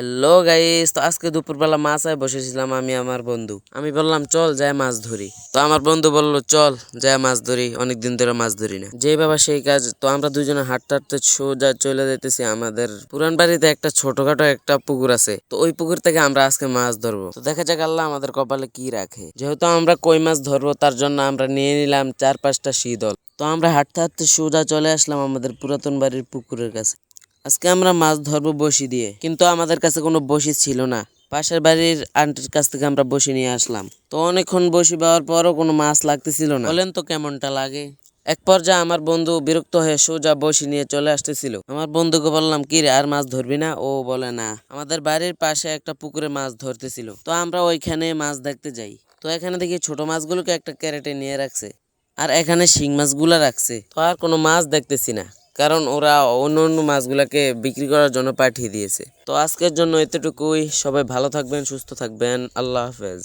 Hello guys, তো আজকে দুপুরবেলা মাছ বসেছিলাম আমি আমার বন্ধু। আমি বললাম চল যায় মাছ ধরি। তো আমার বন্ধু বলল চল যায় মাছ ধরি, অনেকদিন ধরে মাছ ধরি না। যেই বাবা সেই কাজ। তো আমরা দুজনে হাঁটতে হাঁটতে সোজা চলে যাইতেছি আমাদের পুরান বাড়িতে একটা ছোটখাটো একটা পুকুর আছে। তো ওই পুকুর থেকে আমরা আজকে মাছ ধরবো। তো দেখা যাক আল্লাহ আমাদের কপালে কি রাখে। যেহেতু আমরা কই মাছ ধরবো তার জন্য আমরা নিয়ে নিলাম 4-5টা শীতল। তো আমরা হাঁটতে হাঁটতে সোজা চলে আসলাম আমাদের পুরাতন বাড়ির পুকুরের কাছে। আজকে আমরা মাছ ধরবো বসি দিয়ে, কিন্তু আমাদের কাছে কোনো বসি ছিল না। পাশের বাড়ির আন্টির কাছ থেকে আমরা বসি নিয়ে আসলাম। তো অনেকক্ষণ বসি পাওয়ার পরও কোনো মাছ লাগতেছিল না। বলেন তো কেমনটা লাগে। এক পর্যায়ে আমার বন্ধু বিরক্ত হয়ে সোজা বসি নিয়ে চলে আসতেছিল। আমার বন্ধুকে বললাম কি রে, আর মাছ ধরবি না? ও বলে না। আমাদের বাড়ির পাশে একটা পুকুরে মাছ ধরতেছিল, তো আমরা ওইখানে মাছ দেখতে যাই। তো এখানে দেখি ছোট মাছগুলোকে একটা ক্যারেটে নিয়ে রাখছে, আর এখানে শিং মাছগুলা রাখছে। তো আর কোনো মাছ দেখতেছি না, কারণ ওরা অন্য অন্য মাছগুলাকে বিক্রি করার জন্য পাঠিয়ে দিয়েছে। তো আজকের জন্য এতটুকুই। সবাই ভালো থাকবেন, সুস্থ থাকবেন। আল্লাহ হাফেজ।